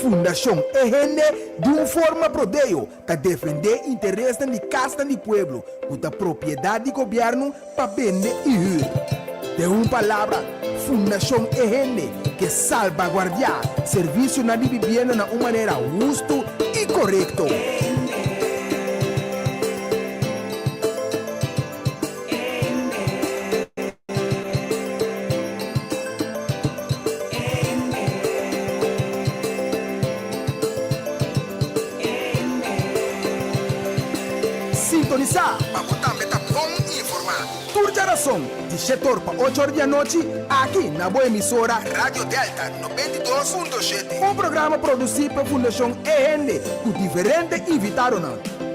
Fundação EGN de uma forma prodeio que defender interesses de casta do pueblo, com a propriedade do governo para vender e ir. De uma palavra, Fundação EGN que salvaguardia serviço na vivienda de uma maneira justa e correta. Sintonizar para botar meta bom informar. Toda geração, de 7 horas para 8 horas da noite, aqui na boa emissora Rádio Delta 92.7. Um programa produzido pela Fundação EGN, com diferentes invitados.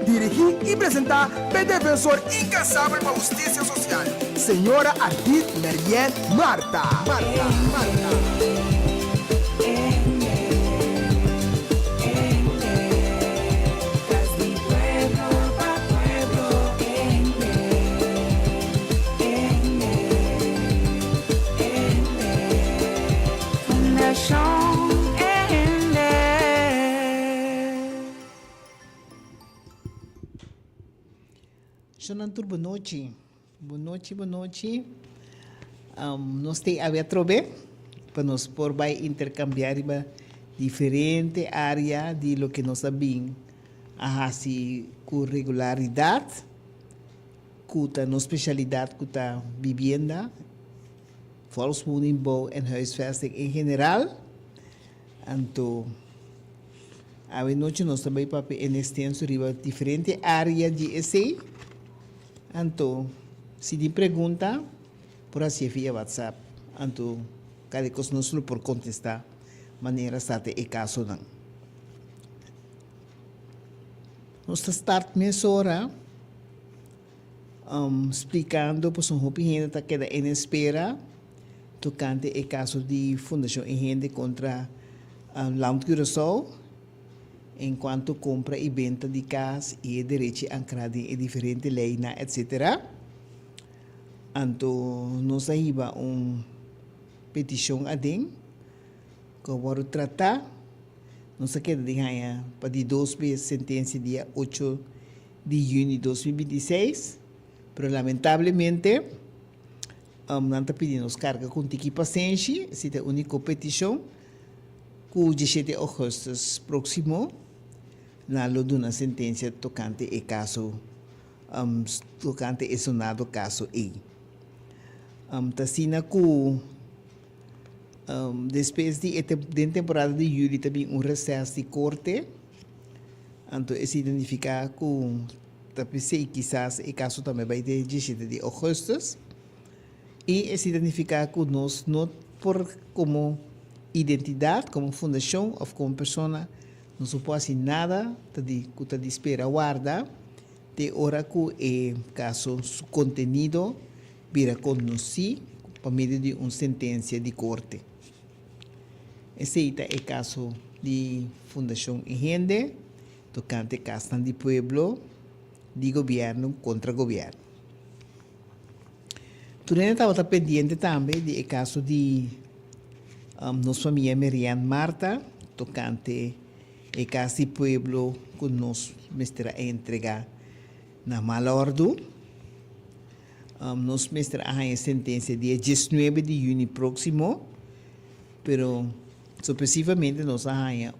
Dirigir e apresentar pelo defensor incansável para a justiça social, senhora Ardit Merien Marta. Sonantur, boa noite. Boa noite. Nós temos a trobe para nos por vai intercambiar diferente área de lo que nós sabemos assim com regularidade, com a nossa especialidade com a vivienda, volkswoningbouw en huisvesting em geral. Então, a noite nós também para em extenso riba diferente área de esse. Então, se te pergunta, por assim via WhatsApp, então, cada coisa nós por contestar, maneira está e caso não. Nós start nessa hora, explicando por sua opinião que queda em espera, tocante o caso de Fundação EGN contra Land Curaçao, enquanto compra e venda de casa e direito ancrado em diferentes leis, etc. Então, nós ainda uma petição a DEM, que vamos tratar, nós queremos ganhar para de 2 vezes sentença dia 8 de junho de 2026, mas lamentavelmente, não está pedindo carga com tiki paciência, essa é a única petição, que o 17 de agosto próximo, na loduna sentença tocante e caso tocante e sonado caso E. Tasina ku depois de temporada de julho também recesso de corte. Então é identificar com tapece quizás e caso também vai ter 17 de agosto e é identificar com nós não por como identidade, como fundação ou como pessoa. Não se pode fazer nada, que de espera guarda, de hora que o caso, su contenido, vira conhecido por meio de uma sentença de corte. Esse é o caso de Fundação EGN, tocante Casa de Pueblo, de governo contra governo. Também estava pendente também do caso de nossa família Merien Marta, tocante e casi pueblo que nos mestra entregar na malordo. Nos mestra a sentença dia 19 de junho próximo, pero sucessivamente nos arranha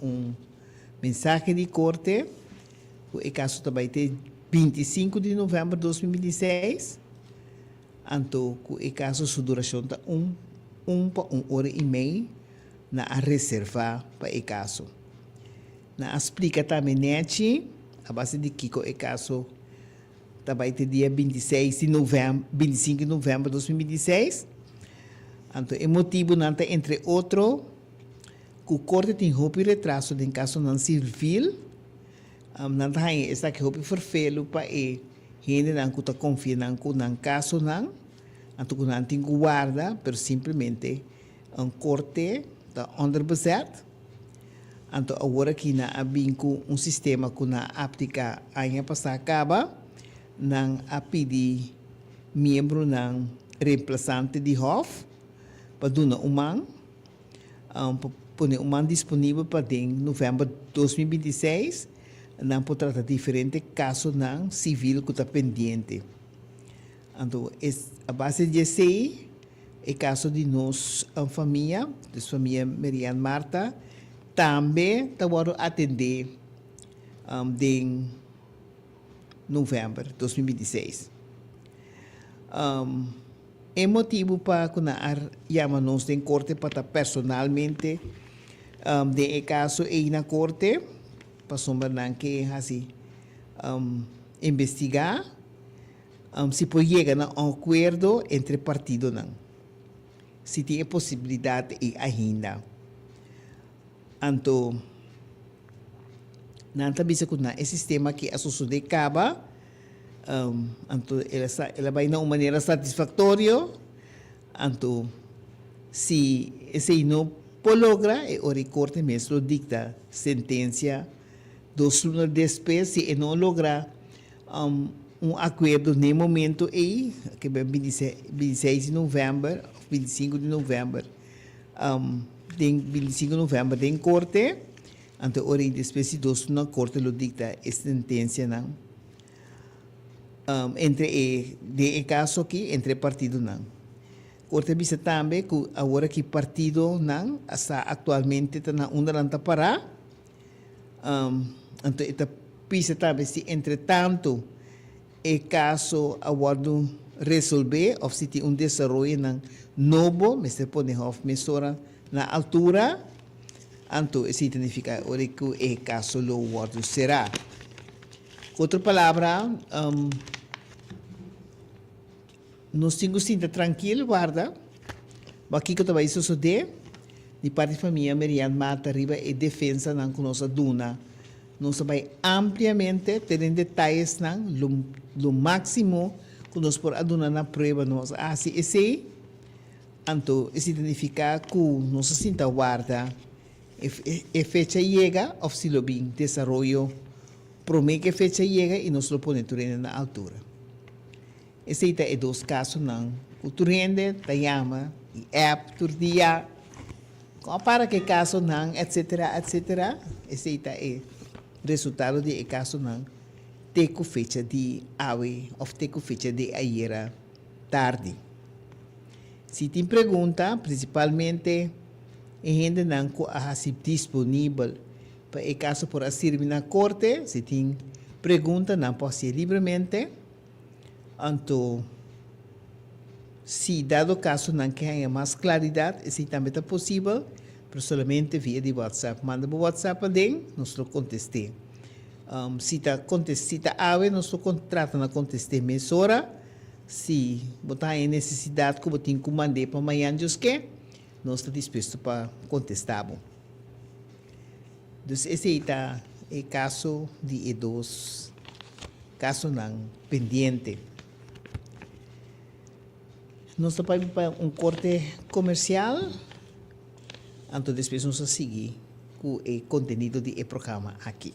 mensagem de corte, o caso também tem 25 de novembro de 2016, então o caso sua duração está 1 hora e meia na reserva para o caso. Na explica também a base de Kiko é caso também tem dia 25 de novembro de 2016. Então, o motivo não tem entre outro que o corte tem roupa e retraso em caso não civil. Não tem essa que roupa forfelo para gente não que confia não caso não. Então, não tem guarda, mas simplesmente corte está underbezet. Então, agora que na abinco sistema que na aplica a passar acaba, não a pedir membro não reemplazante de HOF para dar uma pone um man disponível para em novembro de 2026, não pode tratar diferentes casos não civil que está pendente. Então, a base de sei é caso de nós, a família, da família Marian Marta, também está atender em novembro de 2026. É motivo para que chamamos em corte para estar personalmente de caso e na corte para sombrar que assim investigar se pode chegar a um acordo entre partidos não, se tem possibilidade e ainda então não também se que sistema que a sociedade acaba então ela vai de uma maneira satisfatória então se não logra o corte mesmo dicta sentença 2 lunas depois se não logra acordo no momento aí que é 26 de novembro 25 de novembro 25 de novembro tem corte então ora depois de 2 lunas corte lo dicta a sentença não entre de caso aqui entre partido não corte bisa também que agora que partido não está atualmente na onda para então esta bisa também se entretanto é caso agora resolver ou se tem desenvolvimento novo mas se pode have mesura na altura então isso significa ora que é caso lo agora será outra palavra nós temos que estar tranquilo, guarda. Aqui que eu estava suceder, de parte da família Marian Mata arriba e defesa não que nossa duna. Nós vai ampliamente ter em detalhes não, lo máximo que nós por aduna na prova nós. Assim, esse, então, isso significa que nós sinta guarda. E fecha chega, ou se lo bem desenvolvimento, promete que fecha chega e nós lo ponemos na altura. Esse é 2 casos não. O turende te chama e app turdia. Para que caso não, etc, etc. Esse é resultado de caso não. Teco fecha de awe ou teco fecha de ayer tarde. Se tem pergunta, principalmente gente não que é disponível para o caso por assistir na corte, se tem pergunta não pode ser livremente. Então, se dado caso não quer mais claridade, se também é possível, mas somente via de WhatsApp. Manda por WhatsApp a nós lo contestei. Se está ave, nós lo contrata na contestei mesora. Se botar em necessidade que botem que mandei para amanhã, que nós estamos dispostos para contestar. Então, esse é o caso de 2 casos não pendente. Nós vamos para corte comercial, então depois nós vamos seguir com o conteúdo do programa aqui.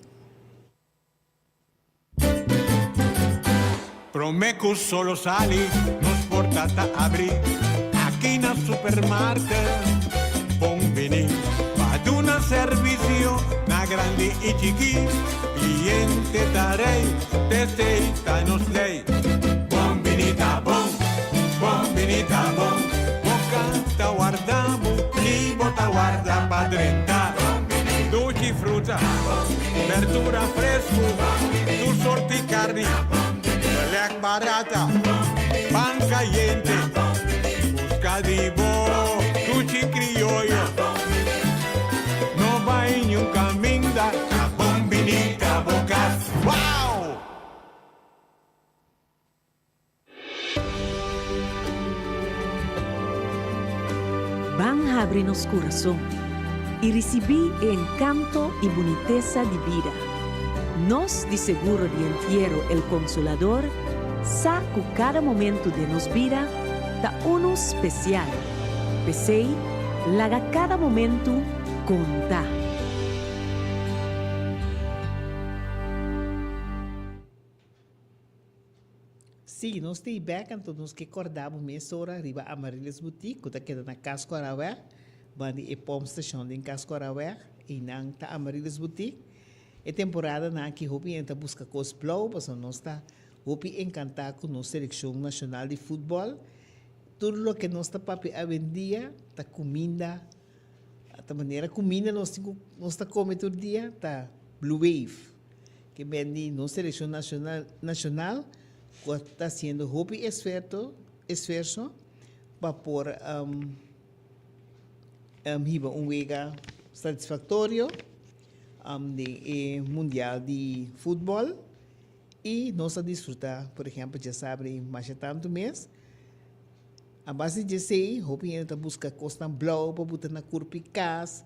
Promeco solo sali, nos portata abri, aqui na supermarket, bom venir, faz una servicio, na grande e chiqui, cliente darei, testeita nos lei, bom venita bom. Bonita bom, boca ta guardamo, primo ta guarda padrenta. Dolci frutta, verdura fresco, tu sorti carni, lec barata, pan caliente, busca di bo, cuci criollo. No vai in un caminda, bombinita bocas. Wow! Van a abrir nos corazón y recibir el encanto y boniteza de vida. Nos de seguro de entierro el Consolador, saca cada momento de nos vida da uno especial. Pesei, laga cada momento conta. Sim, nós temos back, então nós que acordamos meia hora, arriba a Marilis Boutique, que está na Casco Araúé, bandi e pom station din Cascoraweg e nang ta Amarilis Boutique. E temporada na que hopi enta busca cos blau, paso nós está hopi encantar com nossa seleção nacional de futebol. Tudo o que nós está papi a vendia, tá comida, a maneira comida nós está comendo todo dia, tá Blue Wave, que vende nossa seleção nacional, que está sendo hopi esforço para por hiba wega satisfatório de mundial de futebol e nós a desfrutar, por exemplo, já sabe, mais de tanto mês, a base de sei, hopi a busca costa blau para botar na curpicas,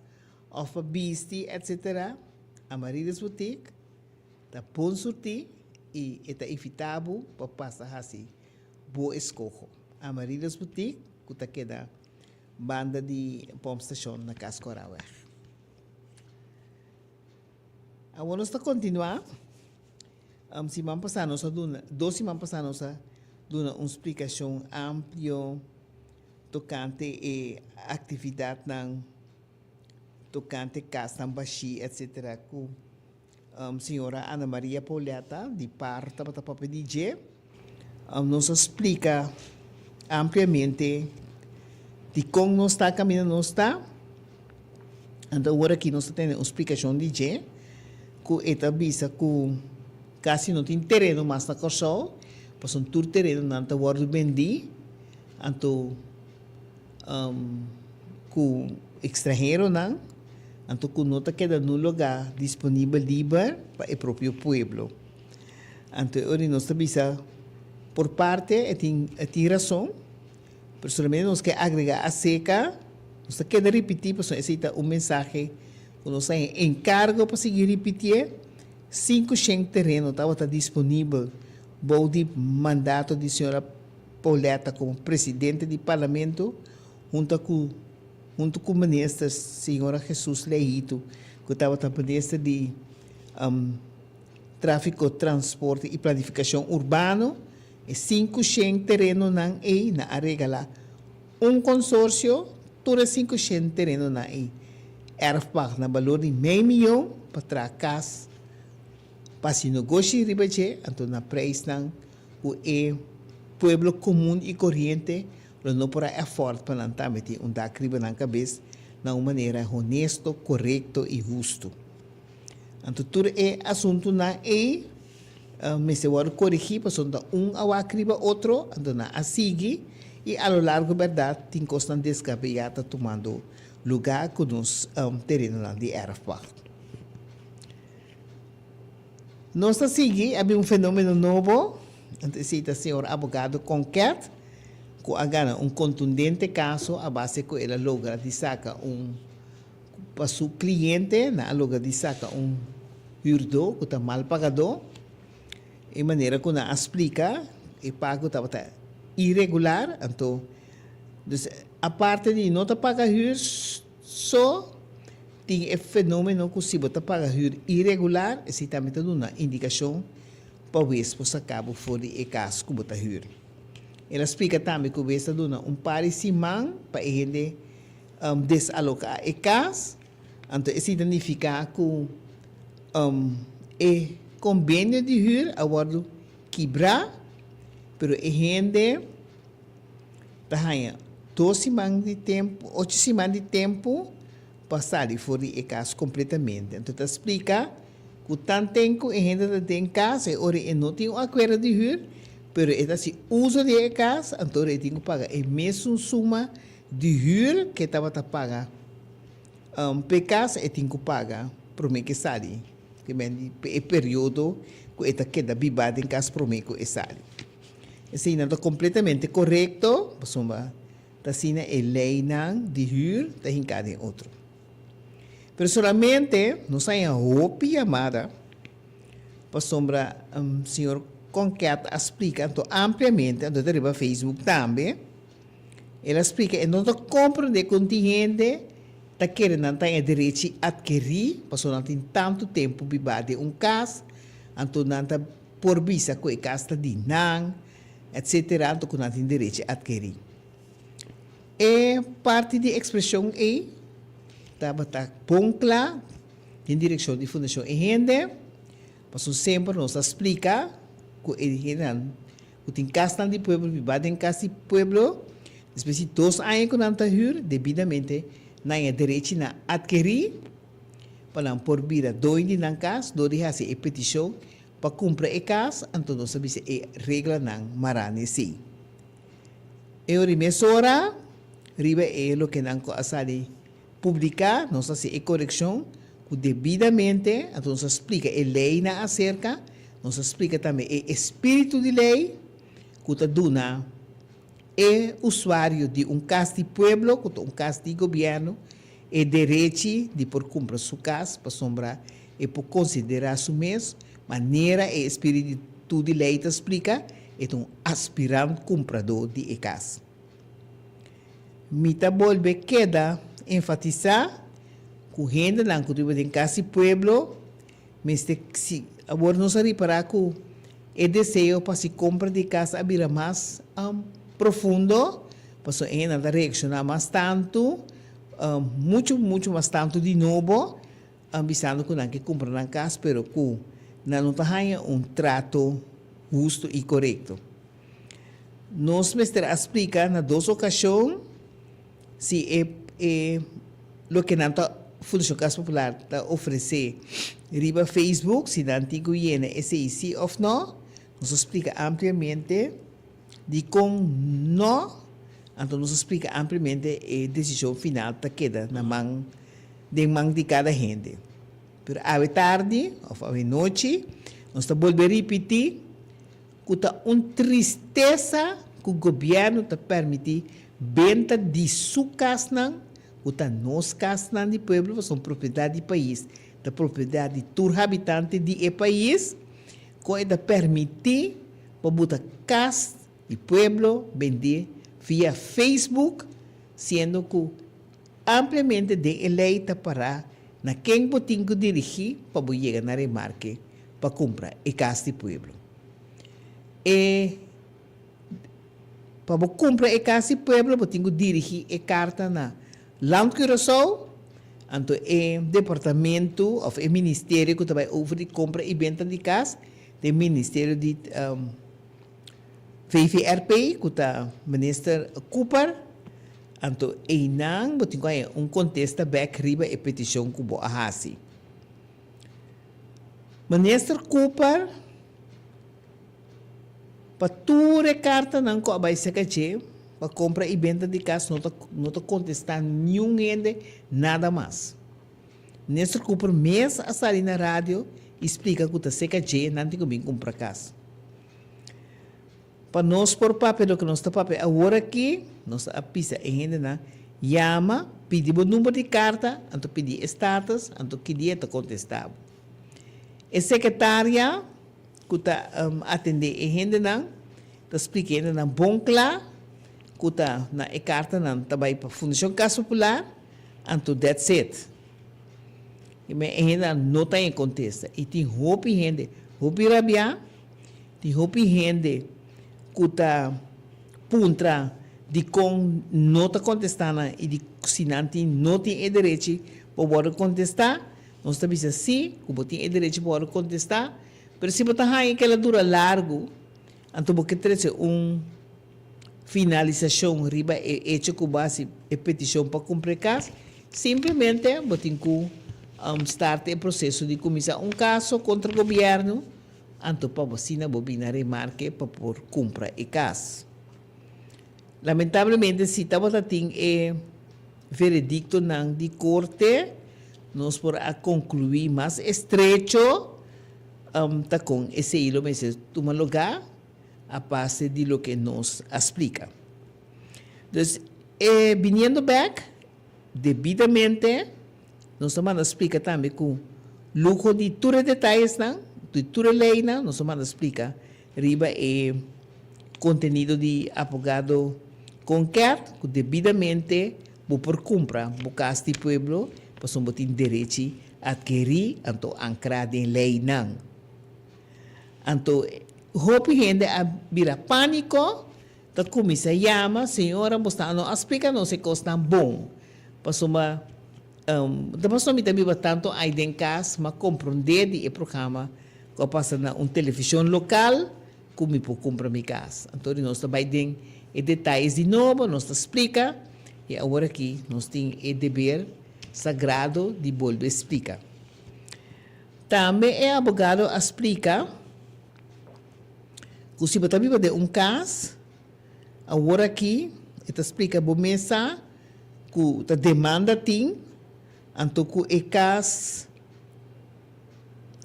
ou para bisti, etc. A Amarilis Boutique, tá bom surti e está evitável para passar assim, boa escolha. A Amarilis Boutique, que está queda banda de pom station na Cascoraweg. Agora nós está continuar. Semana passada nós duas semanas passadas nós duna uma explicação ampla tocante a atividade ng tocante Casambashi, etc. com senhora Ana Maria Pauleta, de parte da Papa DJ. Nos explica ampliamente de como nós está caminhando nós está. Então agora aqui nós temos uma explicação de DJ, que esta visa que quase não tem terreno mais na Corsol, pois um tur terreno não está guardo bendi, então com estrangeiro não, então com nota queda no lugar disponível livre para o próprio pueblo. Então agora nós visa por parte tem razão, personalmente nós quer agregar a seca, nós quer repetir, pois necessita mensagem que nós encargo para seguir repetir. 500 terreno estava disponível para o mandato de senhora Pauleta como presidente do parlamento, junto com o ministro senhora Jesus Leito, que estava na ministra de tráfico, transporte e planificação urbano, e 500 terreno na arregala consórcio, todo 500 terreno na erfpak na valor de meio milhão para tracas para se negociar ribache, então na preço ng o pueblo comum e corrente, não para effort para lançar meter dar criba na cabeça de uma maneira honesta, correta e justa. Então tudo assunto na me se vai corrigir para sonda awa criba outro, então na a seguir e a lo largo verdade tem constante descabeata tomando lugar com os terrenos de erfpak. Nós seguimos, havia fenômeno novo, antecita o senhor abogado Conquete, que agora contundente caso, a base que ele logra de saca para seu cliente, na logra de saca hurdo, que está mal pagador, de maneira que não explica, e pago estava irregular, então, a parte de não pagar só tem fenômeno que se você paga irregular, se também está dando uma indicação para ver se você acaba fora de caso que você está. Ela explica também que você está dando parecimento para ele desalocar o caso, então isso significa que o convênio de huur agora quebrar, mas a gente está 12 semanas de tempo, 8 semanas de tempo, passar fora de casa completamente. Então, te explica que tanto tempo a gente tem casa, e não tem um acordo de huur, mas esta se usa de casa, então ele tem que pagar a mesma suma de huur que estava a pagar. Por casa, ele tem que pagar para mim que sai. Que é o período que ele queda vivado em casa para mim que sai. Assim, não está completamente correto, mas está sendo a lei de huur, está em cada outro. Pero solamente nos hay una llamada para sombra senhor Conquete explica então, ampliamente, então deriva Facebook também. Ele explica, então compreende que o gente está querendo ter direito a adquirir, porque não tem tanto tempo para viver caso, então não está por vista que o caso está de não, etc., então não tem direito a adquirir. E parte da expressão é estava poncla em direção de Fundação Ehende, mas sempre nos explica que ele tem casa de pueblo, vivado em casa de pueblo, depois de 2 anos que não está devidamente não é direito a adquirir, para por vir a dois de na casa, do de fazer a petição para comprar a casa, então nós sabemos a regra não marane sim. Eu rimesora, riba é o que não consegue publicar, nós fazemos a correção, que devidamente, então nós explica a lei na acerca, nós explica também o espírito de lei, que está dando é usuário de casa de pueblo, que é casa de governo, é direito de por comprar sua casa, para sombrar e por considerar su mês, maneira e espírito de lei te explica, é um aspirante comprador de casa. Mita volve queda enfatizar que gente não cultiva em casa de pueblo, mas se agora não se reparar que o desejo para se compra de casa abrir mais profundo, para ainda reaccionar mais tanto, muito mais tanto de novo, visando que não que comprar na casa, pero que não tenha trato justo e correto. Nós mestre explica na 2 ocasiões se o que não está Fundação Casa Popular está oferecer riba Facebook, se não antigo iene SIC ou não, nos explica ampliamente de como não, então nos explica ampliamente a decisão final que queda na mão de cada gente. Pero a tarde ou a noite, nós está volver a repetir que está uma tristeza que o governo está permitir venda de sua casa, que está nos casa de pueblo, são propriedade do país, da propriedade de todos os habitantes do país, que está permitir para botar casa de pueblo vender via Facebook, sendo que ampliamente de eleita para na quem botinho dirigir para chegar na remarque para comprar a casa de pueblo. E para comprar a casa de pueblo, botinho dirigir a carta na Land Curaçao, então o departamento ou o ministério que vai over compra e venda de casa, o ministério de VVRP, que está minister Cooper, então einang botinho contesta back riba a petição que bo ahasi. Minister Cooper para toda carta não que vai ser que para compra e venda de casa não está contestar nenhum gente nada mais. Minister Cooper mesmo a sair na rádio explica que está seca de não tem como comprar casa. Para nós por papel que nós está papel agora aqui nós a pisa e gente na llama pedimos número de carta então pedir status então que dia está contestado. A secretária que está atender a gente na está explicando na bom claro que está na carta na também para Fundação Casa Popular então that's it. E a gente não tem contesta e tem roupa gente roupa rabia tem roupa gente que está puntra de como não está contestando e de se não tem direito para contestar, nós estamos assim, como tem direito para contestar, mas se você tem aquela dura largo, então você tem finalização riba hecha com base a petição para comprar casa, simplesmente você tem que start o processo de começar caso contra o governo, então para você não bobina remarque para por comprar a casa. Lamentavelmente, se estava tendo veredicto de corte, nós por a concluir mais estrecho, tá com esse hilo, mas toma lugar a base de lo que nos explica. Então, viniendo back, devidamente, nós vamos explicar também com lujo de todos os detalhes, de toda a lei, nós vamos explicar riba o contenido de abogado concreto, que devidamente por compra, por casa de pueblo, para não ter direito a adquirir, então ancrado em lei não. Então, roupa gente a vira pânico, da comissão chama, senhora, você não explica, não se costa bom, para uma Damas não me também tanto aí em casa, mas compreender de programa que passa na televisão local, como eu comprar minha casa. Então, nós também tem detalhes de novo, nós explica, e agora aqui nós temos o dever sagrado de volver a explicar. Também é abogado explica que se você também tem caso, agora aqui, ele explica a mesa que a demanda tem, então que o caso,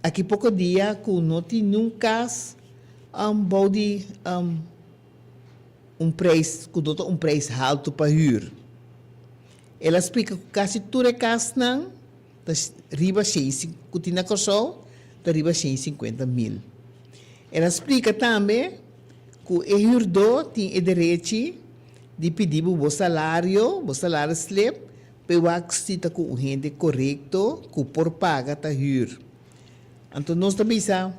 aqui pouco dia, que não tem um caso, body, preço, que não tem preço alto para ir. Ela explica que quase tudo é caso não, riba 6, que tem na corso, riba 650 mil. Ela explica também que o herdor tem o direito de pedir o salário slip, para que está com o rende correto, que por paga está hir. Então, nós também sabemos,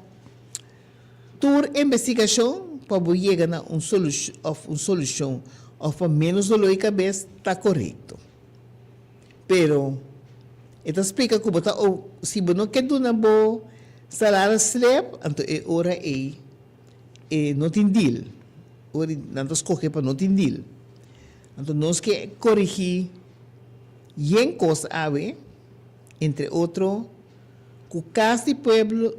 toda investigação para chegar a uma solução, ou menos dolor de cabeça, está correto. Pero, ela explica que se você não quer dar um bom salário slip, então é hora não tem deal. Não escolher para não ter deal. Então, nós que corrigir em coisa ave, entre outros, que caso de pueblo,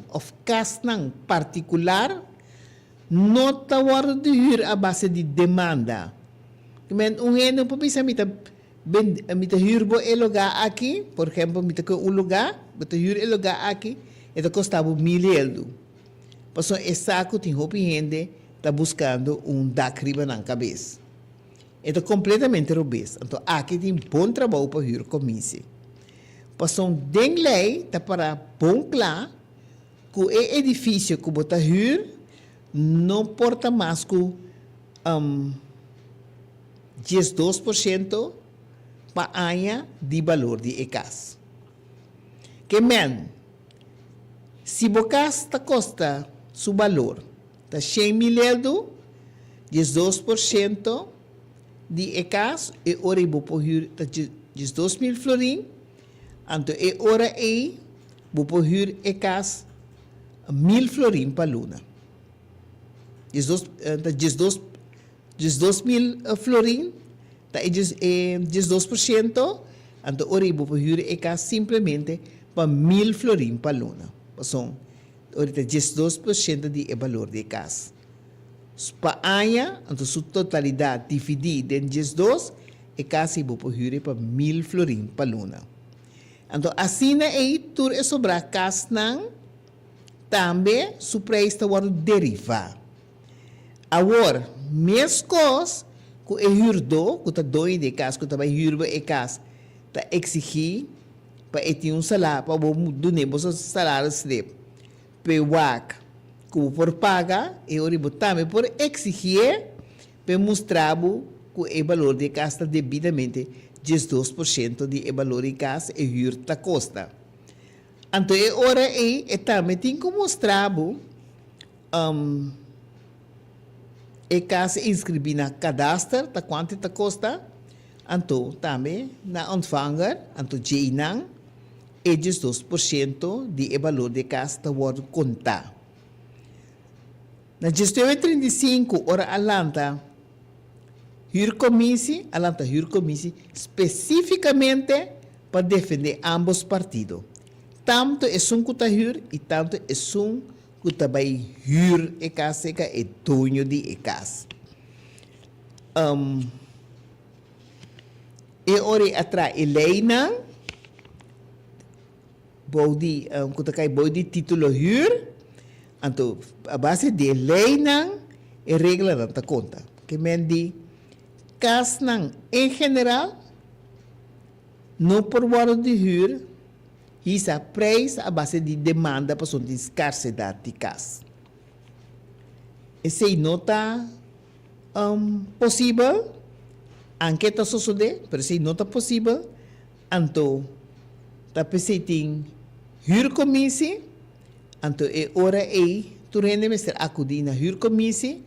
ou caso não particular, não está hora de ir a base de demanda. Mas ano para pensar, me hir o lugar aqui, por exemplo, me está um lugar, me hir o lugar aqui, e custava €1.000. Passou saco tem roupa gente está buscando dacriba na cabeça. É completamente robês. Então, aqui tem bom trabalho para ir comissão. Passou den lei está para bom claro que o edifício que você ir não porta mais que 12% para a de valor de casa. Que men, se a casa custa seu valor, está 100 mil euros, 12% de casa, e hora eu vou pôr 12 mil florim, então é hora eu vou pôr a casa 1.000 florim para luna. 12 mil florim, está 12%, então hora eu vou pôr a casa simplesmente para 1.000 florim para luna. Então, ahorita 12% de valor de casa. Para año, então sua totalidade dividida em 12, é casi vou por para 1.000 florim para luna. Então, assim aí, tudo é sobre a casa, também, o preço está derivar. Agora, mesmo coisa, que é herdor, que está doido de casa, que está herdor de casa, está exigir para ter salário, para dar salário slip. Pewak, como por paga, e ora também por exigir, para mostrar que o valor de casa está devidamente 12% de valor de casa e hurta costa. Então, ora também tem que mostrar a casa inscrever na cadastro, tá quanto está costa, então também na ontvanger, então jeinang, e 12% de valor de casa está contar. Na gestão 35, ora alanta, hurcomissão especificamente para defender ambos partidos. Tanto é um que está e tanto é um que está vai hur e casa que é dono de casa. E ora atrás a lei não, body body título hur, então a base de lei não é regra da conta. Que mendi cas não em geral não por valor de hur, isso é preço a base de demanda para sua escassidade de casa. Esse não está possível, enquete sucede, mas se não está possível, então está pensando hurcomissão, então é hora tu rende mestre acudir na hurcomissão,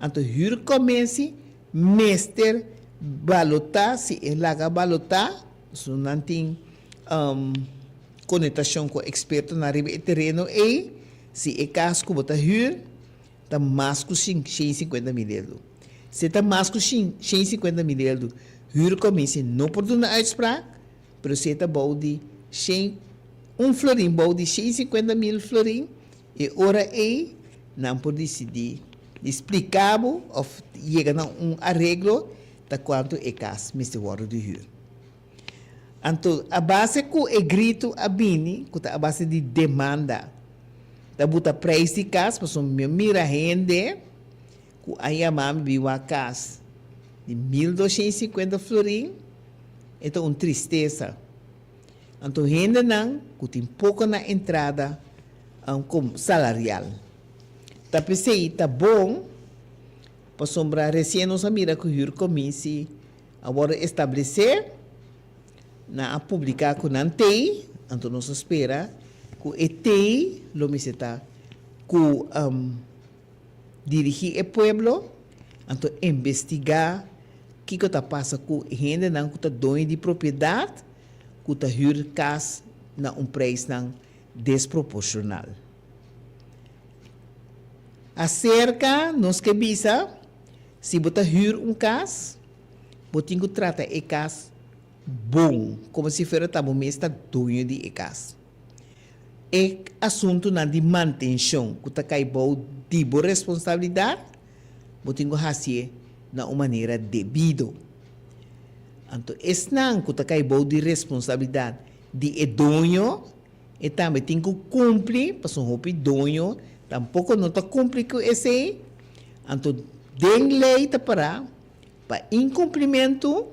então hurcomissão mestre balotar, se é laga balotar, So, não tem conexão com o experto na riba do terreno e se é caso que você hyr, está mais que 150 mil euros. Se está mais que 150 mil euros, hyr começa não por uma uitspraak, mas se está bom de 1 florim, bom de 150 mil florim, e ora é, não por decidir, explicar ou chegar a arreglo de quanto é caso, Mr. Water de hyr. Então, a base que é grito a bini, que a base de demanda, da buta preço de casa, mas mira rende, que aí a mãe viu a casa de 1.250 florim, então uma tristeza. Então, rende não, que tem pouco na entrada como salarial. Tá pensei, tá bom, para sombrar recém nossa mira que o Rio comece agora estabelecer, na publicar com a TEI, então nós espera que a TEI, lo me está, que dirigir o pueblo, então investigar o que está passando com a gente que está dono de propriedade, que está hyr casa na preço desproporcional. Acerca, nós que bisa, se você hyr casa, você tem que tratar a casa bom, como se fosse o mesmo dono de casa. É assunto de manutenção, que está caindo de boa responsabilidade, você tem que fazer de uma maneira devida. Então, esse não que está caindo de responsabilidade de dono, e também tem que cumprir, para o dono, tampouco não está cumprindo com esse. Então, tem lei para incumprimento.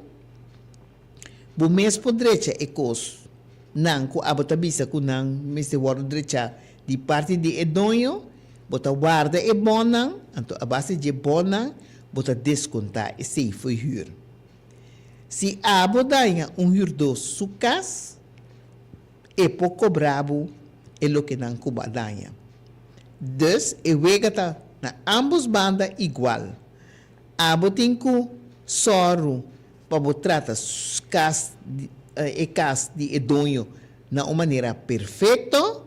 O mesmo direito é coisa. Não, que a bota bisa que não, Mr. Water direito de parte de dono, bota guarda é bona, então a base de bona, bota descontar, esse foi hyr. Se a bodanha hyr dos sucas, é pouco bravo, é o que não cubadanha. Dus, é wegata na ambos bandas igual. A botinho soro, para tratar cas de edonho na uma maneira perfeita,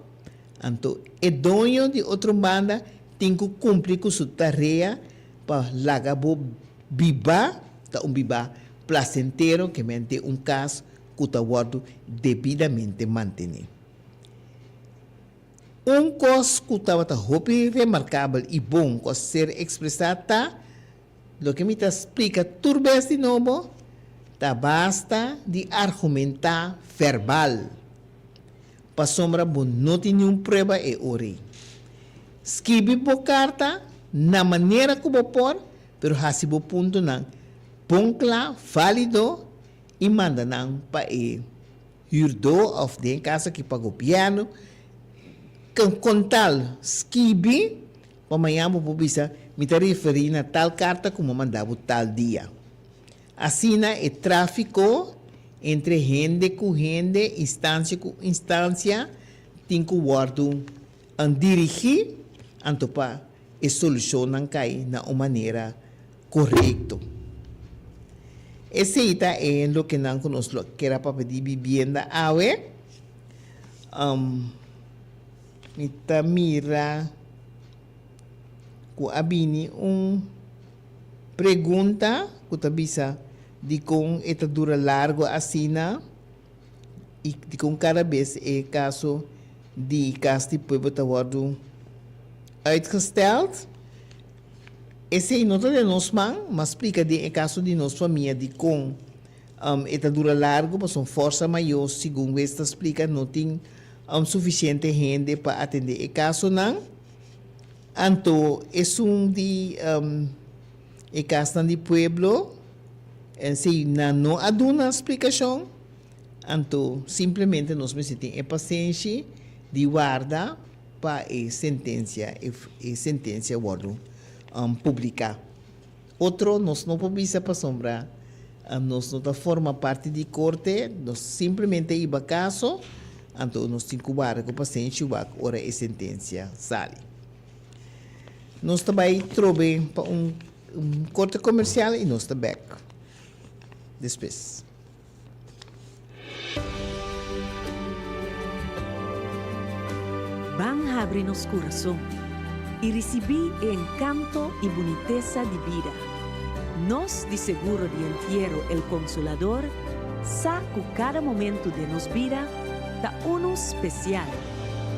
então edonho de outra banda tem que cumprir com sua tarefa para lagar biba, tá biba placentero que mente caso que está guardo devidamente mantido. Coisa que estava remarcável e bom que ser expressado lo que me explica turbes de novo, basta de argumentar verbal. Para sombra, não tem nenhuma prova e ori. Escreve por carta, na maneira que vou pôr, pero hasibo ponto não. Bom claro, válido, e manda não para o hurdo, ou de casa que pagou piano, com tal, escreve, para amanhã vou bisa, me referir a tal carta como mandava tal dia. Assim, é tráfico entre gente com gente, instância com instância, tem que guardar dirigir, então para a solução não cai de uma maneira correta. Esse é o que não conosco, que era para pedir vivienda awe. Mira, que abini pergunta, que tabisa, de com esta dura largo assina e de com cada vez é caso de pueblo tawado uitgesteld. Esse não é nos man, mas explica de caso de nossa família de com esta dura largo, mas são força maior, segundo esta explica, não tem suficiente gente para atender o caso não. Então, é de o caso de pueblo. Se não há uma explicação, então simplesmente nós precisamos paciência de guardar para a sentença publicar. Outro, nós não podemos para sombra, nós não forma parte de corte, nós simplesmente iba caso, então nós temos que guardar com paciência e ora a sentença sai. Nós também trobamos para corte comercial e nós estamos back. Después. abrir-nos coração e receber o encanto e boniteza de vida. Nós, de seguro de entierro, el Consolador, sabe que cada momento de nos vida está uno especial.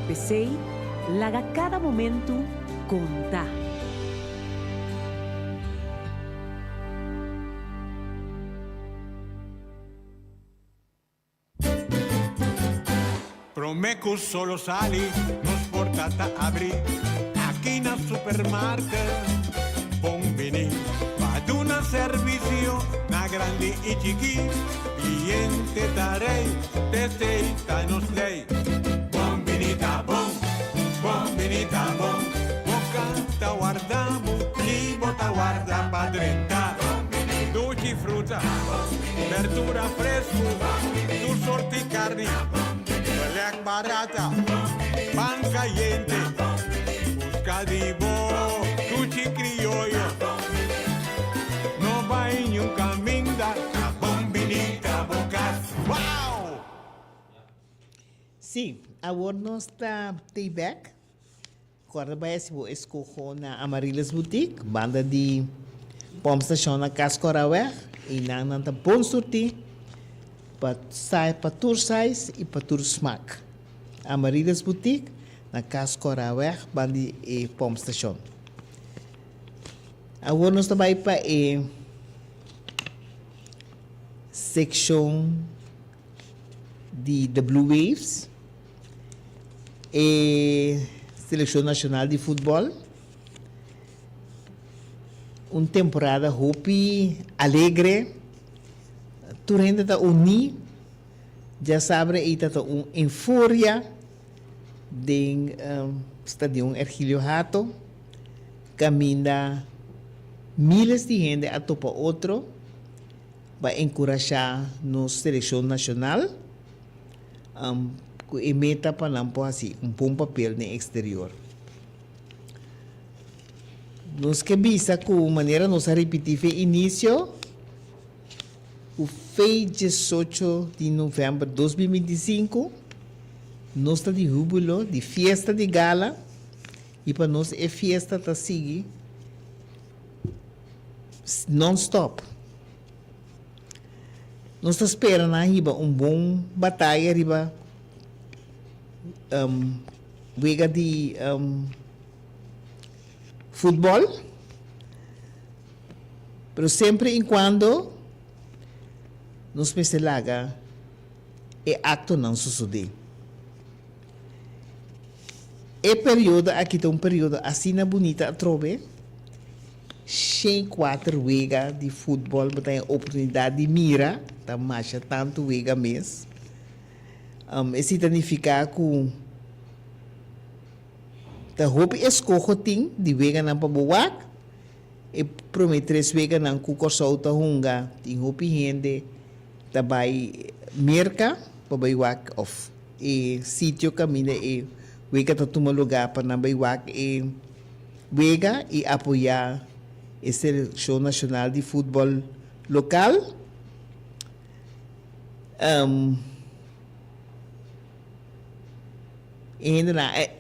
Pensei, laga cada momento contar. Promeco solo sali, nos portata apri, aqui na supermarket, bom venir, ad una servizio, na grandi e chiqui, cliente darei, testeita nos dei, bom venita bom, bocata guardamo, e bota guarda padrenta, dolci frutta, verdura fresco, tu sorti carni, Lek barata, pan caliente, buscadivo, cuchi criollo. No va en un camino da bombinita bocas. ¡Wow! Sim, agora nós está back. Agora vai se vou escolher na Amaryllis Boutique, banda de Pom Station na Cascorawé, e na nanta bom sorti. Para tour size e para tour smaak. Amaryllis Boutique na Cascoraweg, bandi e Pom Station. Agora nós também para a section de The Blue Waves e Seleção Nacional de Futebol. Uma temporada hopi alegre. Turenda ta uni, já sabe ita ta euforia de Stadium Ergilio Hato, caminha miles de gente a topa outro, para encorajar nos seleção nacional, que meta para lampo assim bom papel no exterior. Nos que visa com maneira nos repetir o início. O fez 18 de novembro de 2025, nós está de júbilo, de festa de gala, e para nós é festa que sigue non-stop. Nós está esperando arriba bom batalha arriba, liga de futebol, mas sempre enquanto nos penselaga é acto não suceder. É período, aqui tem período assim na bonita a trove, sem 4 wega de futebol, mas tem oportunidade de mira, tá marcha tanto wega mês. Esse significa que tá roupa escojo tem de wega na pabuak, e promete 3 wega na cucorsou ta hunga, tem roupa gente, tabay merka pabaywak of sitio kami na wega tatuma lugar para nabaywak wega e apoiar a Seleção Nacional de Futebol local.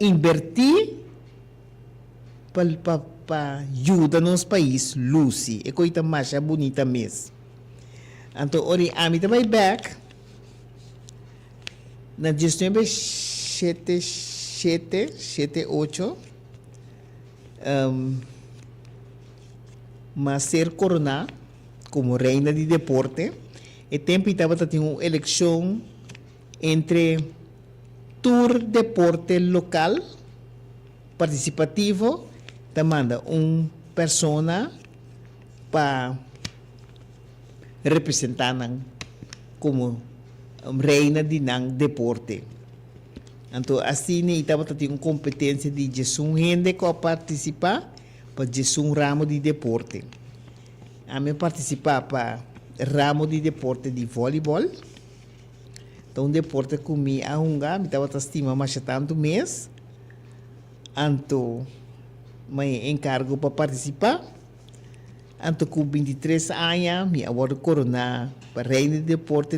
Invertir para ajudar nos país Lucy e coisa mais bonita mesmo. Então, ori ami também back na 1978 mas ser corona como reina de deporte e tempo estava tendo uma eleição entre tour deporte local participativo manda persona para representar como reina de deporte. Então, assim, estava tendo competência de Jesus gente que participar para Jesus ramo de deporte. A mim participar para ramo de deporte de voleibol. Então, deporte comigo a hunga, me estava estima mais tanto mês. Então, me encargo para participar. Então, com 23 anos, me agora corona para reina de deporte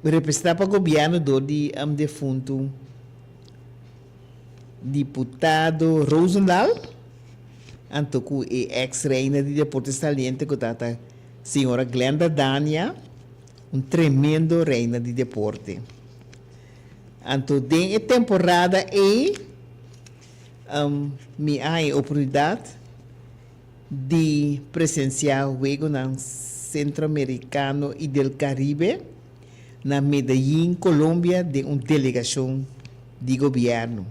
representado para o governo do defunto deputado Rosendahl, anto ku ex-reina de deportes saliente que a senhora Glenda Dania, tremendo reina de deporte. Anto den a temporada me há a oportunidade de presenciar o jogo no Centro-Americano e del Caribe, na Medellín, Colômbia, de uma delegação de governo.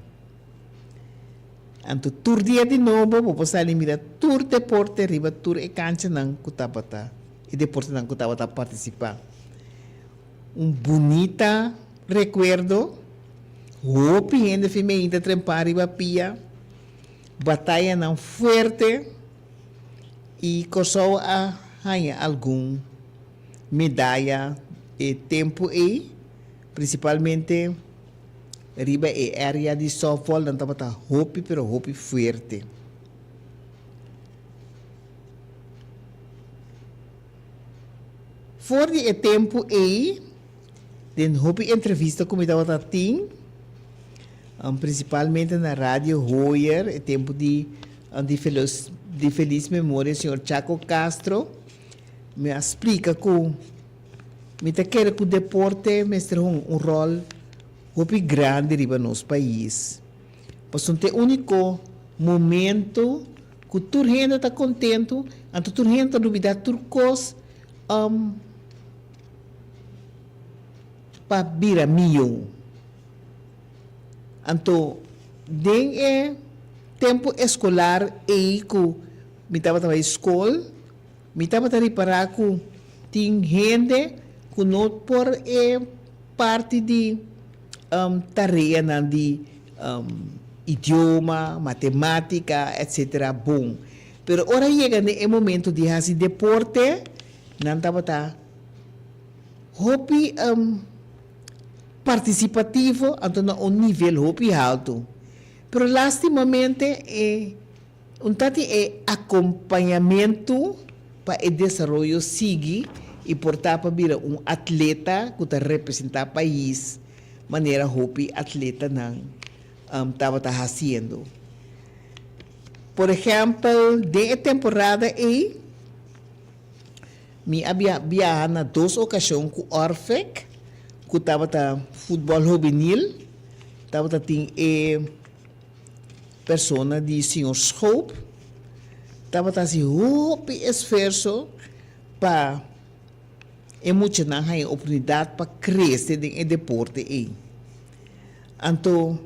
Anto tour dia de novo, vou passar ali mira tour deporte, riba tour e cancha nang kutabata, e deporte nang kutabata participar. Bonita recuerdo, hope ainda feminina trempar riba pia, batalha não forte e começou a ganhar algum medalha e tempo e principalmente riba e área de softball não estava hope, pero hope forte. Voor die tempo den hope entrevista como estava ting, principalmente na rádio Hoyer, o tempo de feliz memória, senhor Chaco Castro, me explica que me quer que o deporte mestre um rol hope grande riba nos país. Pois é o único momento que todo mundo está contente, e todo mundo está duvidando turcos para vir a mim. Então, den tempo escolar que me estava na escola, me estava a reparar que tem gente que não por parte de tarefa de idioma, matemática, etc. Bom. Pero ora chega no momento de fazer deporte, não estava hobby participativo, então um nível hobby alto. Pero lastimamente acompanhamento para o desenvolvimento seguir e portar para vir atleta que está representar o país, maneira hobby atleta não estava fazendo. Por exemplo, de temporada me havia viajado na 2 ocasiões com o Orfec, que estava futebol juvenil, estava persona de senhor Schoop, estava fazendo esforço para emocionar a oportunidade para crescer no deporte. Então,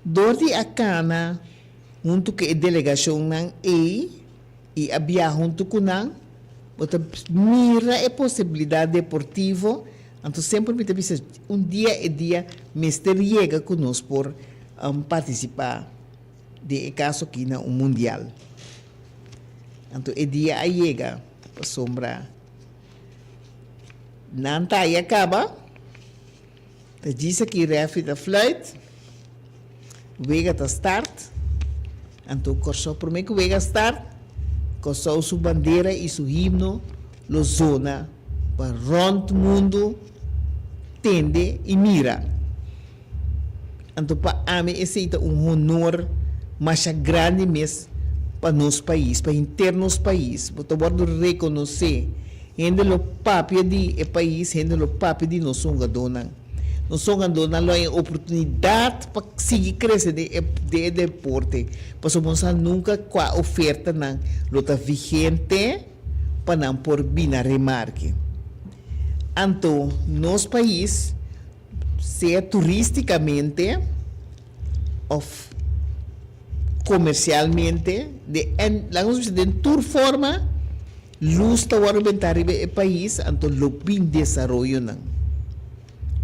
dordi a cana, junto com a delegação e havia junto com nós, mira a possibilidade deportiva. Então, sempre me disse, dia, mestre chega conosco por participar de caso aqui no Mundial. Então, o dia chega, para sombra. Nanta e acaba, diz que refi da flight, vega da start, então corso por mim que vega start, corso sua bandeira e seu himno, lo zona para rond mundo tende e mira. Então para ame esse é honor mais grande mesmo para nosso país, para internos país, para todo reconhecer. Hende lo papi di país, hende lo papi di nós songadona. Nós songadona lo é oportunidade para seguir crescer de deporte. Passo monsa nunca com a oferta não lo tá vigente para não por bina remarque. Então, nosso país seja turisticamente ou comercialmente de tour forma luz está aumentar o país, então o bem desenvolvimento não.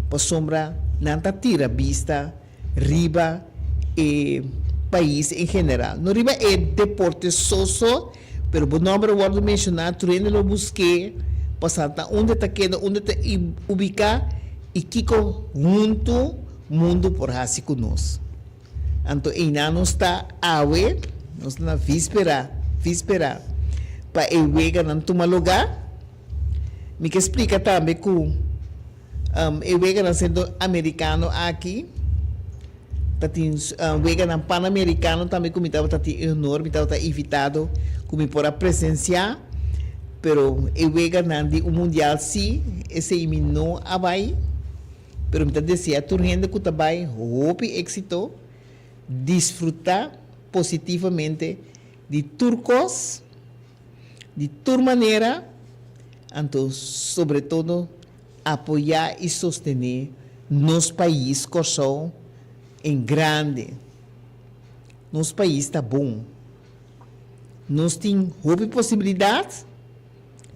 Por sombra, não está tira vista, riba e país em geral. Não riba é deporte soso, pero o nome eu mencionar, treino lo busquei, passar onde está queda, onde está ubicar e kiko junto mundo por assim conosco. Então, ainda não está awe, não está na víspera. Para eu chegar não tomar lugar, me que explica também que Eu vejo sendo americano aqui. Tatin vegan ang pan-americano também como estava tati honor, me estava invitado como para presenciar, pero eu vegan nandi o mundial sim, esse imi não abai, pero me tá deseja turrende que tabai hope éxito, disfrutar positivamente de turcos, de tur maneira, então sobretudo apoiar e sostener nos países que são em grande. Nosso país está bom. Nós temos houve possibilidade,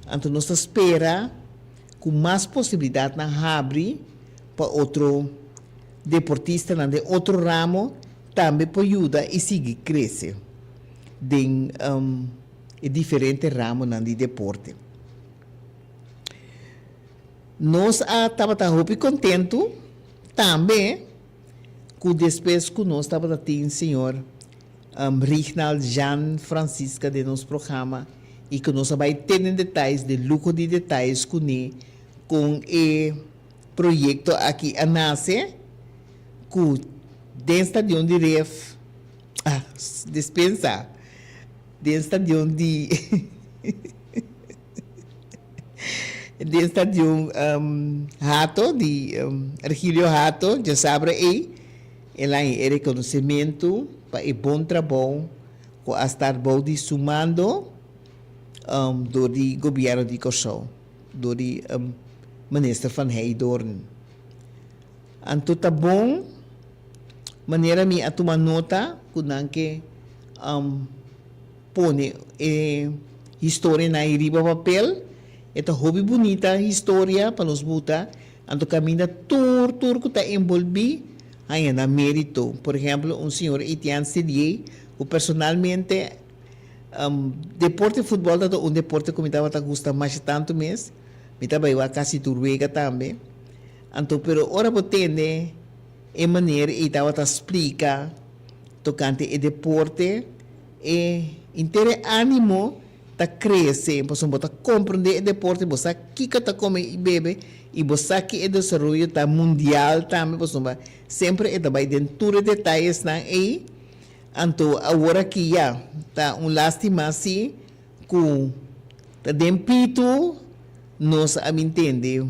então nós espera com mais possibilidade na abre para outro deportista de outro ramo também para ajudar e seguir crescer em diferentes ramos de deporte. Nós estávamos muito contentos também que depois que nós estávamos tendo senhor Reginald Jan Francisca de nosso programa e que nós vai ter detalhes de luxo de detalhes com o projeto aqui a nasce que dentro de onde ref dispensa dentro de onde dentro de rato de Argilio Rato já sabe aí ela é reconhecimento para o bom trabalho que a estar bom de sumando do governo de Kosovo, do ministro Van Heijdoorn. Anto tá bom, maneira mi a tomar nota que pone história na riba papel, esta hobby bonita história para nos botar, anto caminha tur que está envolvido aí na mérito. Por exemplo, senhor Etienne Celier, que personalmente deporte futebol é deporte que me estava gostando mais tanto mês, me estava a quase turvega também. Então, pero ora potende e maneira e estava a explicar tocante e deporte e intere ânimo ta cresce, você pode compreender o deporte, você que tá come e bebe e você que é desenvolvimento tá mundial também, você sempre é também dentro de detalhes na aí. Então agora que já tá lástima assim com tá dempito nós a entender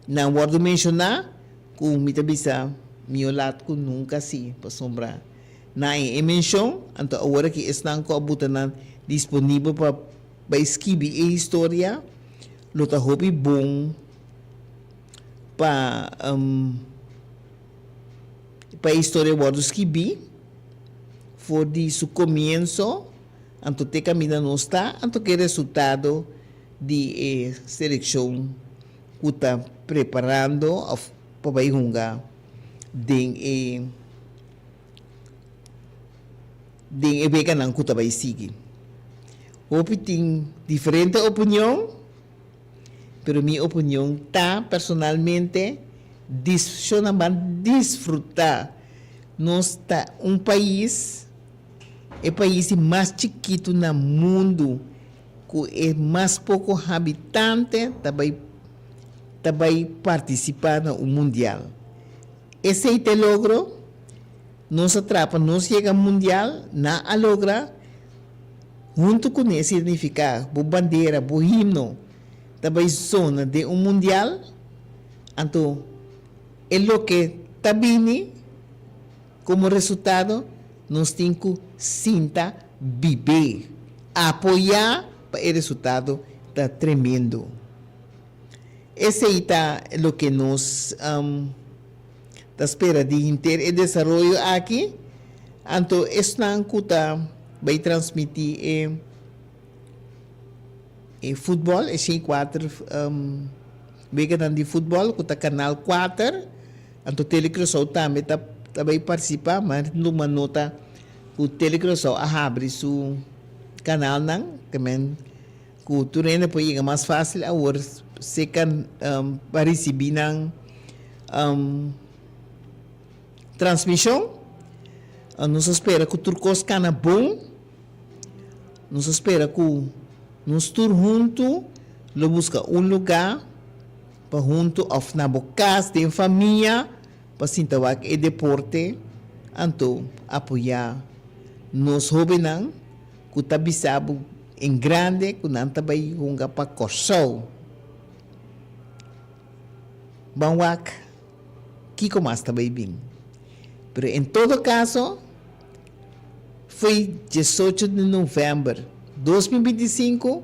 na word mencionar com mita bisa miolat ko nunca si pasombra na mention então agora que estão com abutan disponível para escrever a história, luta hobby bom para a história do escrever, for de seu começo, anto te caminha não está, anto que resultado de seleção que está preparando para jogar de vega não que está vai seguir. Hope tem diferente opinião, pero minha opinião tá personalmente disfrutar. Nós tá país, é o país mais chiquito no mundo, que é mais pouco habitante, também participar no mundial. Esse é o logro, nós atrapa, nós chega ao mundial, na a logra. Junto com esse significado, a bandeira, o himno, também zona de mundial, então, é o que está vindo, como resultado, nós temos que sinta viver, apoiar para o resultado está tremendo. Esse é o que nós espera de ter e desenvolvimento aqui, então, estão que vai transmitir futebol, é 4 vega de futebol, que está canal 4, então o Telecrosol também vai participar, mas numa nota o Telecrosol abre seu canal, também que o turno pode chegar mais fácil, agora se can para receber transmissão, nós espera que o turcos cana bom. Nós espera que nós todos juntos busca lugar para junto of na bocas de família para sintawak e deporte anto apoiar nos jóvenes que tabisabo em grande que não tabay hunga pa corso banwak kiko mas tabay bing pero em todo caso foi 18 de novembro de 2025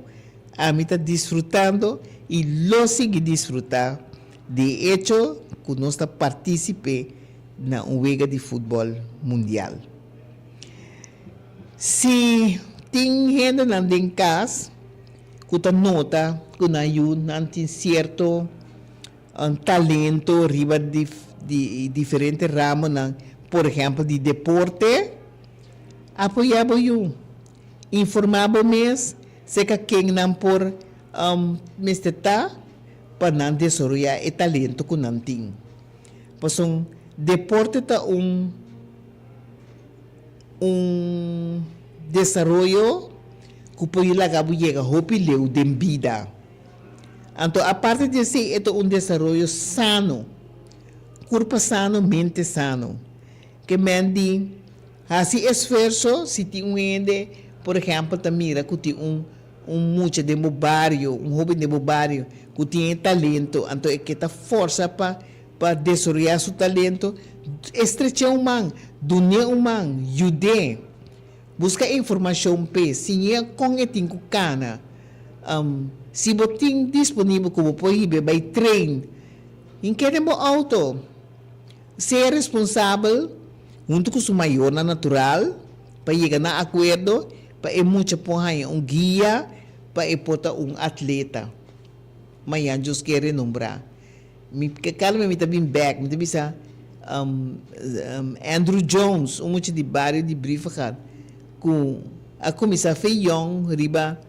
a mí está disfrutando y lo sigue disfrutar de hecho que nós está participe na juega de futebol mundial. Se tem gente na den casa que está nota que não tem certo talento riba de diferentes ramos, por exemplo, de deporte, apoiava eu, informava mes, se que quem não por mesteta para não desenvolver o talento que não tem. Pois deporte tá desarrollo que pode lagar chega hopi leu de vida. Então, a parte de ser é desarrollo sano, corpo sano, mente sano, que mendi assim esforço se tem ende, por exemplo, tá mira que tem mucho de meu barrio, jovem de meu barrio que tem talento, então é que tá força para desenvolver seu talento, estrechar man, donar man, ajudar, buscar informação pe, se é com etinco cana, se botin disponível como pode vai trein, em que tempo auto, ser responsável, junto com o maior na natural, para chegar na acordo, para é muito porra guia, para é porta atleta, mas eu quero renombrar. Calma, me também back, me também sa Andrew Jones, muito de barrio de Briefacad, com a começar feião, riba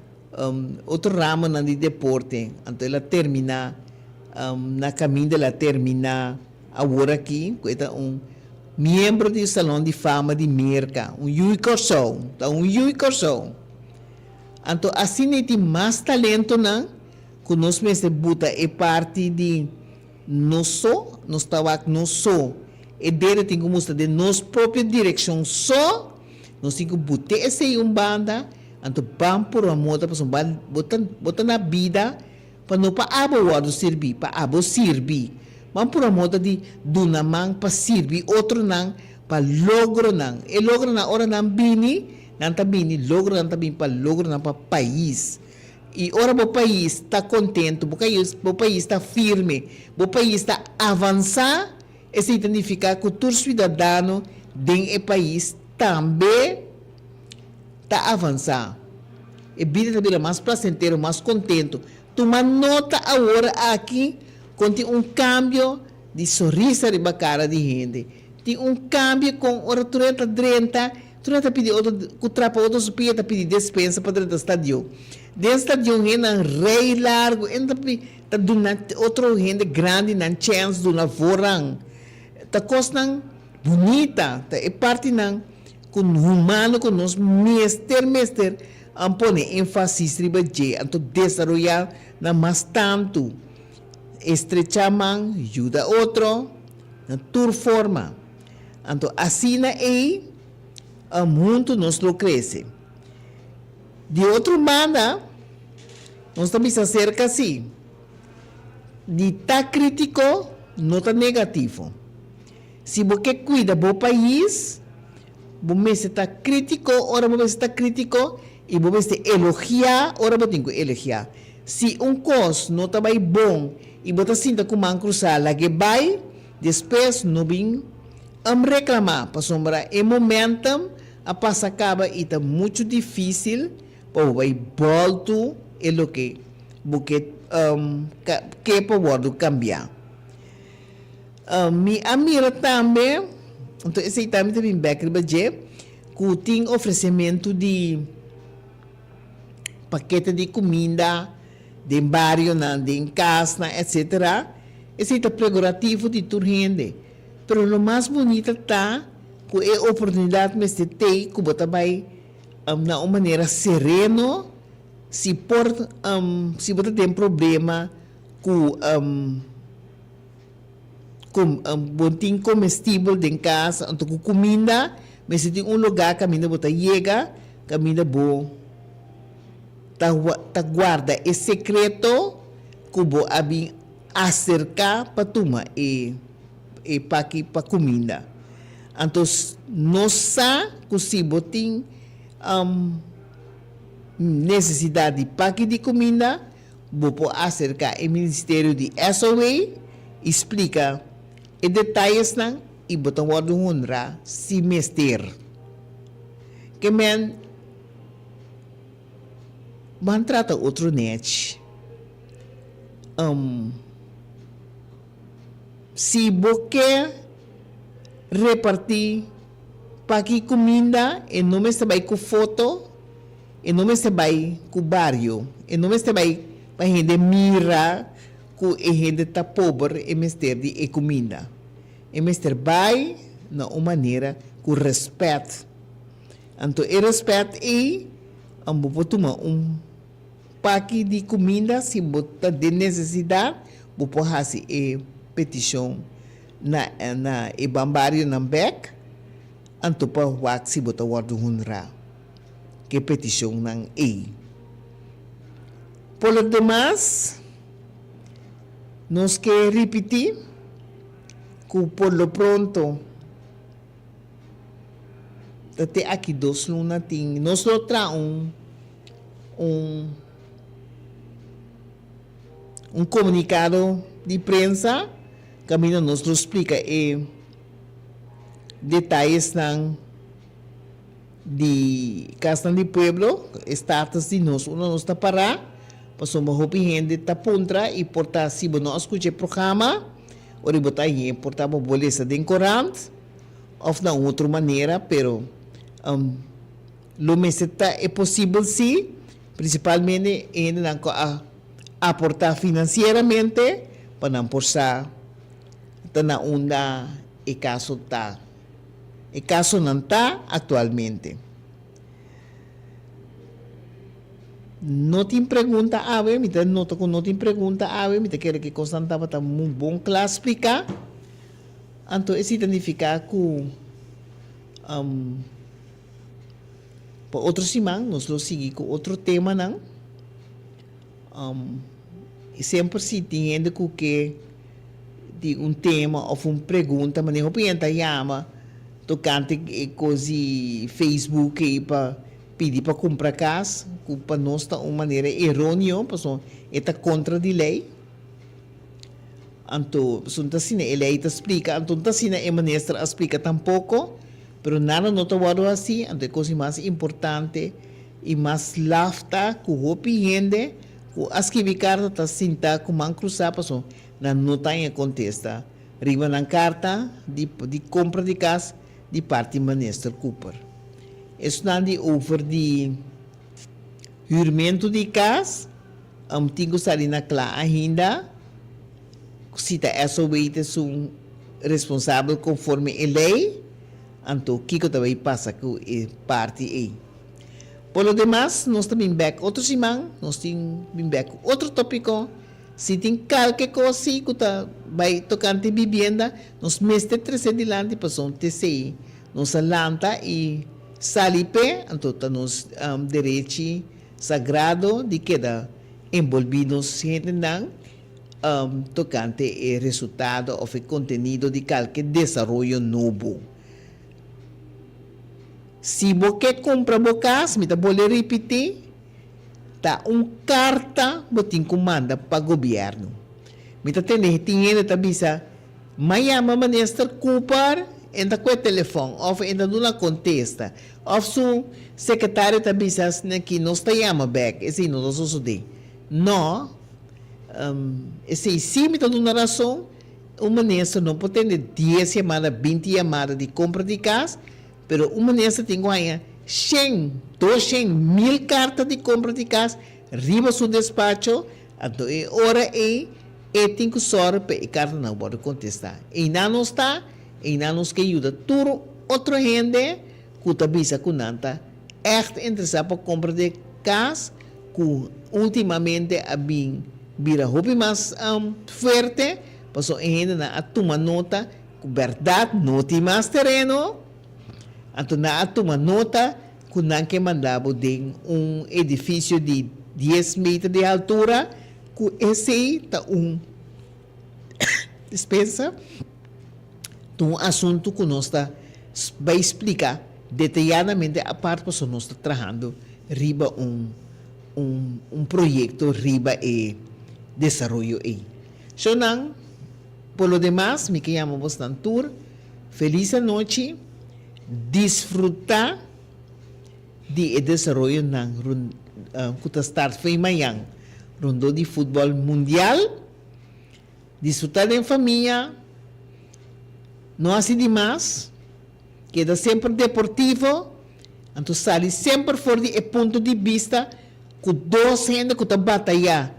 outro ramo na de deporte, então ela termina na caminho dela termina agora aqui, que é membro do Salão de Fama de Merca, Yui Corso, Yui Corso. Então assim tem mais talento na que nós mesmos buta é parte de nós estava e dele tem que mostrar de nossa própria direção só nós temos que botar essa banda então vamos por uma moda para botar na vida para não para abo servir para abo servir vamos por uma moda de duna man para servir outro não para logro não e logro na hora não bini não tá bini logro não tá bini para logro não para país. E ora o país está contente, o país está firme, o país está avançar, e significa que todo cidadão do país também está avançar. E a vida também é mais prazenteira, mais contente. Toma nota agora aqui, quando tem cambio de sorriso de cara de gente. Tem cambio com ora 30, tu não pedir outro, que trapa outro supia, pedir despensa para dentro do estádio. Dentro do estádio, gente rei largo, tá dando outro gente grande, não chance do navorang. Tá costa bonita, tá é parte não com humano com nós mestre, pone ênfase riba je, então desarrollar na mais tanto, estrechar man, ajuda outro, na tua forma. Então assim na o mundo nos lo cresce. De outro modo, nós também se acerca assim. De tá crítico, não tá negativo. Se você cuida do país, você está crítico, ora você está crítico, e você elogiar, ora você tem que elogiar. Se coisa não está bem bom, e você sinta como uma cruzada que vai, depois não vem reclamar, para sombra, em momento, a passa acaba e está muito difícil para vai voltar e lo que porque que pode cambiar. Me amira também, então esse também back que tem oferecimento de paquete de comida de barrio, de casa, etc. Esse é pregorativo de toda gente. Pero o mais bonito está que é a oportunidade de ter que você vai na maneira sereno se você tem problema bonting comestível de casa, então com comida, mas se tem lugar que a mina bota chega, que a mina bo tá guarda é secreto que bo abin acercar para tomar e para comida. Então nós sa que se botin necessidade de paque de comida, bo po acercar o Ministério de SOA, explica e detalhes nang ibutang wado honra si Mester. Kemen man trata outro net. Si boque repartir paki comida e não me sabay com foto e não me sabay com barrio e não me sabay para gente mira que a gente está pobre e mister de comida. E mister vai na uma maneira com respeito. Então, o respeito é vou tomar paque de comida se botar de necessidade, vou fazer a petição na bambario na back, então para o se botar o ordo honra, que petição não é. Por lo demás, nós queremos repetir que por lo pronto até aqui dois lunas tem nós outra um comunicado de prensa que a mina nos explica detalhes de Casa de Pueblo, status de nós está para passou uma roupa gente tá puntra e portar se não escute programa ou botar aí portar uma bolsa de corante ou de outra maneira, pero lo meseta é possível sim, principalmente ainda aportar financeiramente para não forçar na onda e caso não está atualmente. Não tem pergunta a ver, me nota que não tem pergunta a ver, me quer que constantava tá muito bom classe explicar. Então isso significa que para outro semana nós vamos seguir com outro tema não. Sempre se tem ainda que de tema ou uma pergunta, mas não pode chamar tocante coisa Facebook para pedir para comprar casa, que para nós está uma maneira errônea, porque está contra a lei. Então, se a lei explica, então a ministra explica tampouco, mas nada não está assim, então é coisa mais importante e mais lafta que o gente, que as que carta está sentada com man cruzar, porque não tem contesta. Riba na carta de compra de casa de parte do ministro Cooper. Isso não é over de huurmento de casa, tinha que na clara ainda, se a SOA são responsável conforme a lei, então o que também passa com a parte aí. Por lo demás, nós também back outro semana, nós temos back outro tópico. Se tem qualquer coisa que vai tocante vivienda, nós mestre trazer adiante para o TCI, nós alanta e salipe, então nos direito sagrado de queda envolvidos entendam tocante o resultado ou o contenido de qualquer desenvolvimento novo. Se você compra bocas, me vou repetir, tá carta botin comanda para governo. Me tá tinha tabisa, mayama minister Cooper, ainda com o telefone, ou ainda não contesta, ou su secretário tabisa que não está chama back, esse não sucede. Não, esse sim me tá dando razão, o ministro não pode ter 10 chamadas, 20 chamadas de compra de casa, pero o ministro tem ganha 100, 200, 1000 cartas de compra de casa, riba seu despacho, então é hora tem que sorte para a carta não pode contestar. E não está, e não nos que ajuda tudo outra gente que está bisa com nanta, echt interessado para compra de casa, que ultimamente a bem vira hopi mais fuerte, paso ainda na toma nota, verdade, não tem mais terreno, então na toma nota, que não que mandava de edifício de 10 metros de altura, que esse tá dispensa, assunto que nós vai explicar detalhadamente a parte que nós estamos trabalhando riba projeto riba e desenvolvimento aí. So nang, por lo demás, me llamo Boston Tour. Feliz noche. Disfrutar de desarrollo nang que start foi amanhã. Rondo de futebol mundial. Disfrutar en familia. No así demás. Queda sempre deportivo. Então, sale sempre fora de ponto de vista que dois gente que estão batalhando.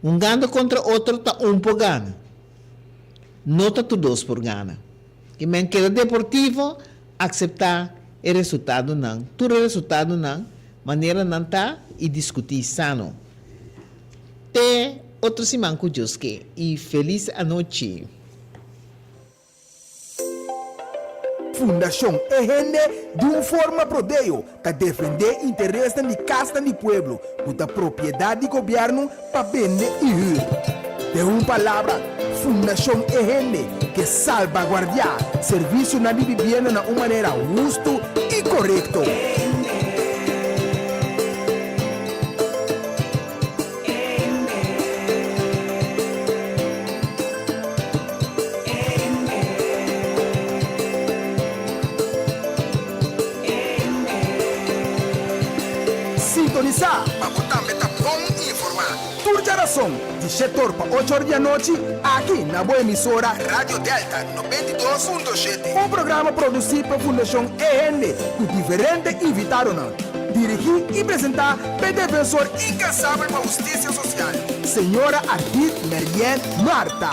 Um ganha contra outro, está por ganha. Não está dois por ganha. Que men queda deportivo, aceitar o resultado não. Todo o resultado não, maneira não está e discutir sano. Te outro semana com Deus que e feliz a noite. Fundação EGN de uma forma prodeio que defender interesses de casta do pueblo, com a propriedade do governo para vender e de uma palavra, Fundação EGN que salvaguardia serviço na vivienda de uma maneira justa e correta. Sintonizar para você também estar bom informado. Toda geração, de 7 horas para 8 horas da noite, aqui na boa emissora Rádio Delta 92.7. Um programa produzido pela Fundação EGN, com diferentes invitados. Dirigir e apresentar pelo defensor incansável para a justiça social, senhora Ardit Merien Marta.